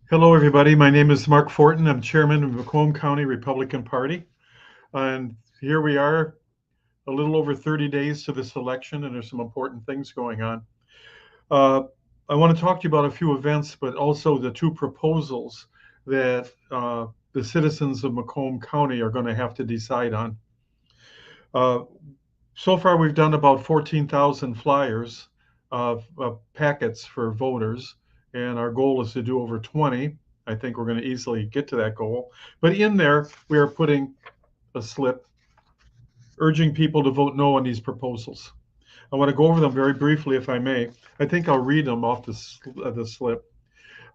Hello, everybody. My name is Mark Fortin. I'm chairman of the Macomb County Republican Party. And here we are, a little over 30 days to this election, and there's some important things going on. Uh, I want to talk to you about a few events, but also the two proposals that the citizens of Macomb County are going to have to decide on. Uh, so far, we've done about 14,000 flyers of packets for voters, and our goal is to do over 20. I think we're going to easily get to that goal. But in there, we are putting a slip urging people to vote no on these proposals. I want to go over them very briefly, if I may. I think I'll read them off the slip.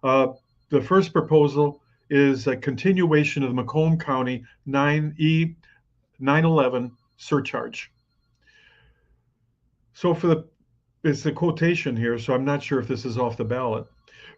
Uh, the first proposal is a continuation of the Macomb County 911 surcharge. So it's a quotation here, so I'm not sure if this is off the ballot.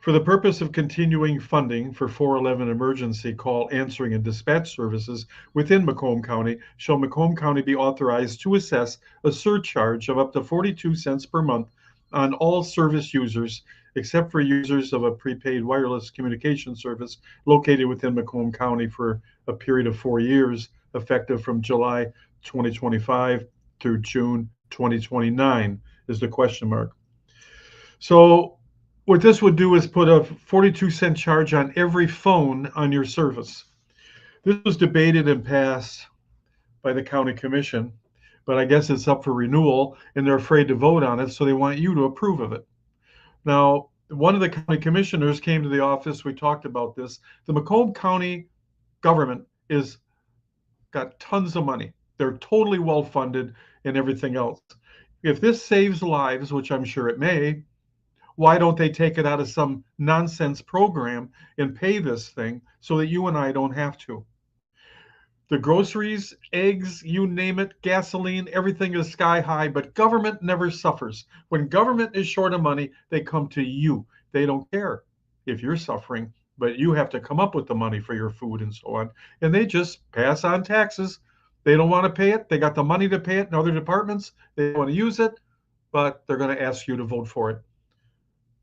For the purpose of continuing funding for 411 emergency call answering and dispatch services within Macomb County, shall Macomb County be authorized to assess a surcharge of up to 42 cents per month on all service users, except for users of a prepaid wireless communication service located within Macomb County for a period of 4 years, effective from July 2025 through June 2029 is the question mark. So what this would do is put a 42-cent charge on every phone on your service. This was debated and passed by the county commission, but I guess it's up for renewal and they're afraid to vote on it, so they want you to approve of it. Now, one of the county commissioners came to the office. We talked about this. The Macomb County government is got tons of money. They're totally well funded and everything else. If this saves lives, which I'm sure it may, why don't they take it out of some nonsense program and pay this thing so that you and I don't have to? The groceries, eggs, you name it, gasoline, everything is sky high, but government never suffers. When government is short of money, they come to you. They don't care if you're suffering, but you have to come up with the money for your food and so on. And they just pass on taxes. They don't want to pay it. They got the money to pay it in other departments. They want to use it, but they're going to ask you to vote for it.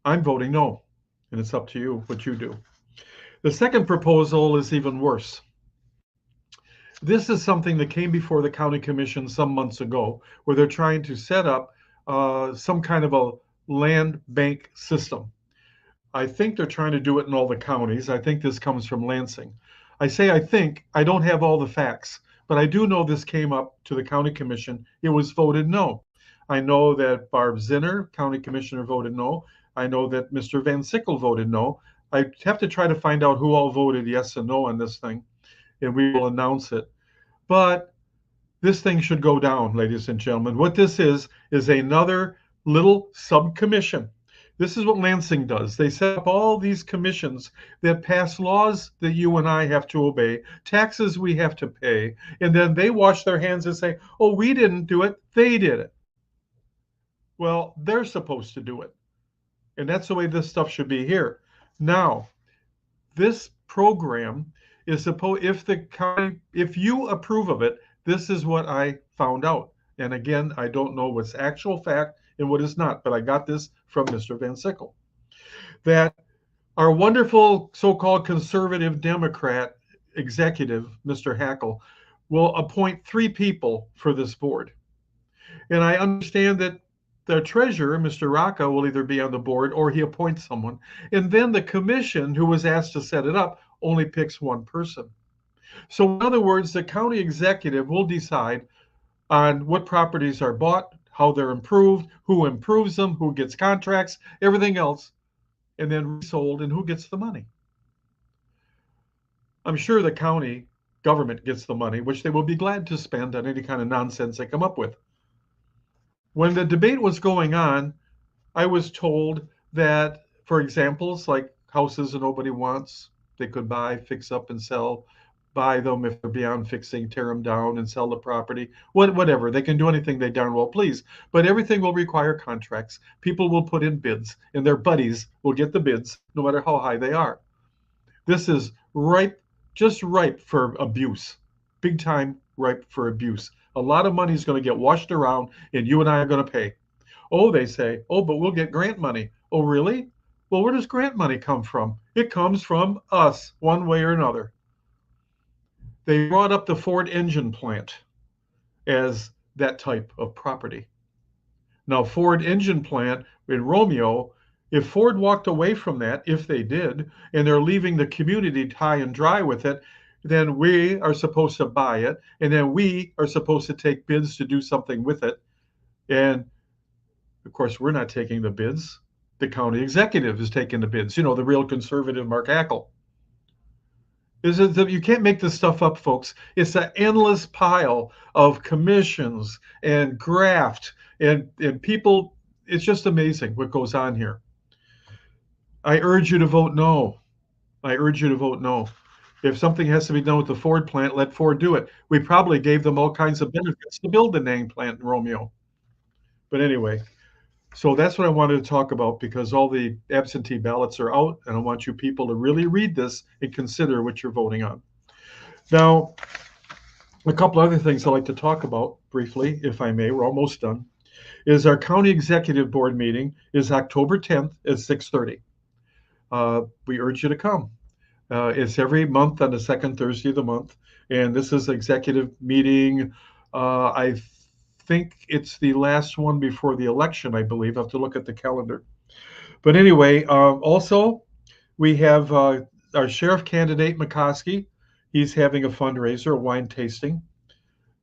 I'm voting no, and it's up to you what you do. The second proposal is even worse. This is something that came before the county commission some months ago, where they're trying to set up some kind of a land bank system. I think they're trying to do it in all the counties. I think this comes from Lansing. I say I think, I don't have all the facts, but I do know this came up to the county commission. It was voted no. I know that Barb Zinner, county commissioner, voted no. I know that Mr. Van Sickle voted no. I have to try to find out who all voted yes and no on this thing, and we will announce it. But this thing should go down, ladies and gentlemen. What this is another little subcommission. This is what Lansing does. They set up all these commissions that pass laws that you and I have to obey, taxes we have to pay, and then they wash their hands and say, oh, we didn't do it, they did it. Well, they're supposed to do it. And that's the way this stuff should be here. Now, this program is supposed, if you approve of it, this is what I found out. And again, I don't know what's actual fact and what is not, but I got this from Mr. Van Sickle. That our wonderful so-called conservative Democrat executive, Mr. Hackle, will appoint 3 people for this board. And I understand that the treasurer, Mr. Rocca, will either be on the board or he appoints someone. And then the commission, who was asked to set it up, only picks one person. So in other words, the county executive will decide on what properties are bought, how they're improved, who improves them, who gets contracts, everything else, and then resold, and who gets the money. I'm sure the county government gets the money, which they will be glad to spend on any kind of nonsense they come up with. When the debate was going on, I was told that, for examples like houses that nobody wants, they could buy, fix up, and sell, buy them if they're beyond fixing, tear them down and sell the property, whatever. They can do anything they darn well please. But everything will require contracts. People will put in bids, and their buddies will get the bids no matter how high they are. This is ripe, just ripe for abuse. Big time ripe for abuse. A lot of money is going to get washed around, and you and I are going to pay. Oh, they say, oh, but we'll get grant money. Oh, really? Well, where does grant money come from? It comes from us, one way or another. They brought up the Ford engine plant as that type of property. Now, Ford engine plant in Romeo, if Ford walked away from that, if they did, and they're leaving the community high and dry with it, then we are supposed to buy it, and then we are supposed to take bids to do something with it. And of course, we're not taking the bids. The county executive is taking the bids. You know, the real conservative Mark Hackel. Is it that you can't make this stuff up, folks? It's an endless pile of commissions and graft and people. It's just amazing what goes on here. I urge you to vote no. I urge you to vote no. If something has to be done with the Ford plant, let Ford do it. We probably gave them all kinds of benefits to build the Nang plant in Romeo. But anyway, so that's what I wanted to talk about because all the absentee ballots are out, and I want you people to really read this and consider what you're voting on. Now, a couple other things I'd like to talk about briefly, if I may. We're almost done. Is our county executive board meeting is October 10th at 6:30. We urge you to come. It's every month on the second Thursday of the month, and this is executive meeting. I think it's the last one before the election, I believe. I have to look at the calendar. But anyway, also we have our sheriff candidate McCoskey. He's having a fundraiser, a wine tasting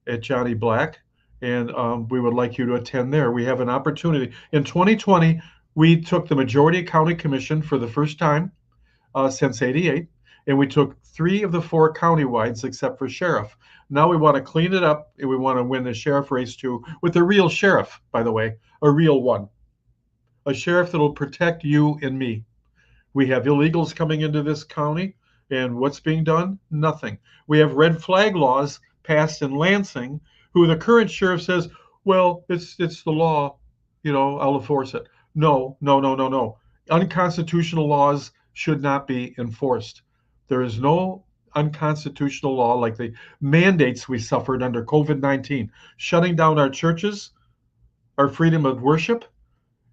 at Johnny Black, and we would like you to attend there. We have an opportunity. In 2020, we took the majority county commission for the first time since '88, and we took 3 of the 4 county-wides except for sheriff. Now we want to clean it up, and we want to win the sheriff race too with a real sheriff, by the way, a real one, a sheriff that will protect you and me. We have illegals coming into this county, and what's being done? Nothing. We have red flag laws passed in Lansing, who the current sheriff says, well, it's the law, I'll enforce it. No, no, no, no, no. Unconstitutional laws should not be enforced. There is no unconstitutional law like the mandates we suffered under COVID-19, shutting down our churches, our freedom of worship.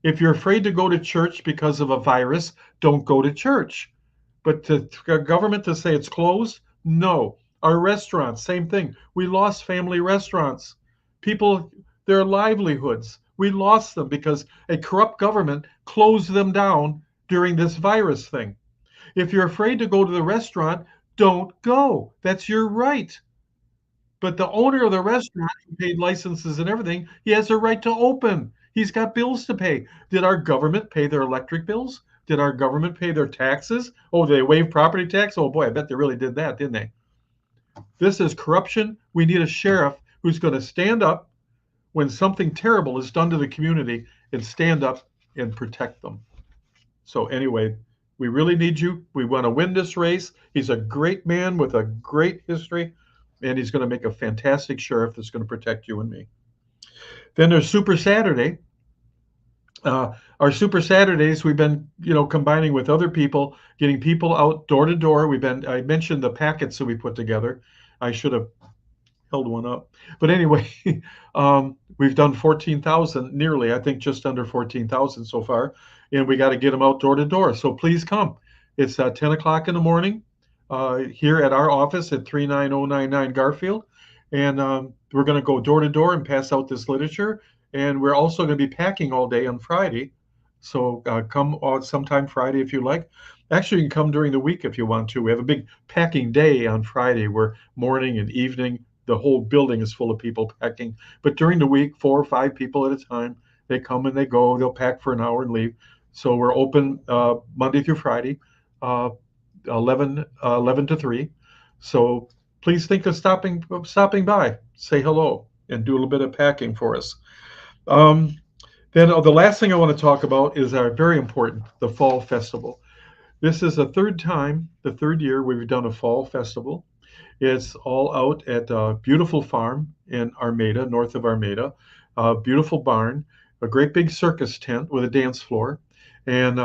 If you're afraid to go to church because of a virus, don't go to church. But to government to say it's closed, no. Our restaurants, same thing. We lost family restaurants. People, their livelihoods, we lost them because a corrupt government closed them down during this virus thing. If you're afraid to go to the restaurant, don't go. That's your right. But the owner of the restaurant, who paid licenses and everything, he has a right to open. He's got bills to pay. Did our government pay their electric bills? Did our government pay their taxes? Oh, they waived property tax? Oh boy, I bet they really did that, didn't they? This is corruption. We need a sheriff who's going to stand up when something terrible is done to the community and stand up and protect them. So anyway, we really need you. We want to win this race. He's a great man with a great history, and he's going to make a fantastic sheriff that's going to protect you and me. Then there's Super Saturday. Our Super Saturdays, we've been, combining with other people, getting people out door to door. I mentioned the packets that we put together. I should have held one up. But anyway, we've done 14,000, nearly, I think just under 14,000 so far. And we got to get them out door to door. So please come. It's 10 o'clock in the morning here at our office at 39099 Garfield. And we're going to go door to door and pass out this literature. And we're also going to be packing all day on Friday. So come sometime Friday if you like. Actually, you can come during the week if you want to. We have a big packing day on Friday where morning and evening, the whole building is full of people packing. But during the week, 4 or 5 people at a time, they come and they go. They'll pack for an hour and leave. So we're open Monday through Friday, 11 to 3. So please think of stopping by, say hello, and do a little bit of packing for us. Then the last thing I want to talk about is our very important, the Fall Festival. This is the third year we've done a Fall Festival. It's all out at a beautiful farm in Armada, north of Armada, a beautiful barn, a great big circus tent with a dance floor, and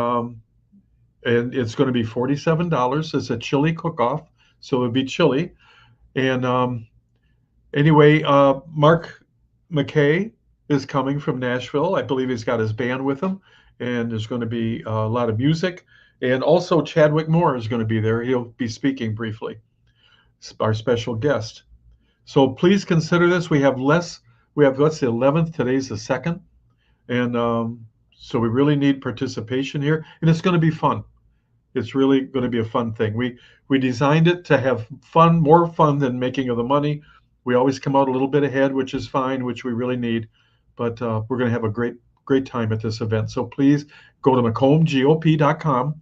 it's going to be $47. It's a chili cook-off, so it'll be chili. And anyway, Mark McKay is coming from Nashville. I believe he's got his band with him, and there's going to be a lot of music. And also, Chadwick Moore is going to be there. He'll be speaking briefly, our special guest. So please consider this. What's the 11th? Today's the 2nd. And so we really need participation here. And it's going to be fun. It's really going to be a fun thing. We designed it to have fun, more fun than making of the money. We always come out a little bit ahead, which is fine, which we really need. But we're going to have a great time at this event. So please go to Macomb-GOP.com,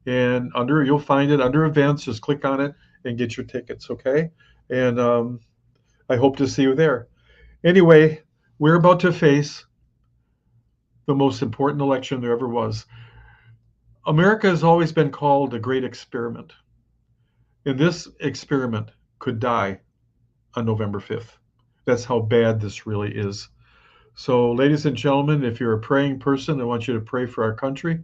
and you'll find it under events. Just click on it and get your tickets, okay? And I hope to see you there. Anyway, we're about to face the most important election there ever was. America has always been called a great experiment, and this experiment could die on November 5th. That's how bad this really is. So, ladies and gentlemen, if you're a praying person, I want you to pray for our country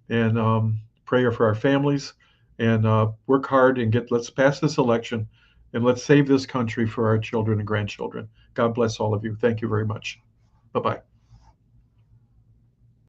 and pray for our families and work hard and let's pass this election and let's save this country for our children and grandchildren. God bless all of you. Thank you very much. Bye-bye.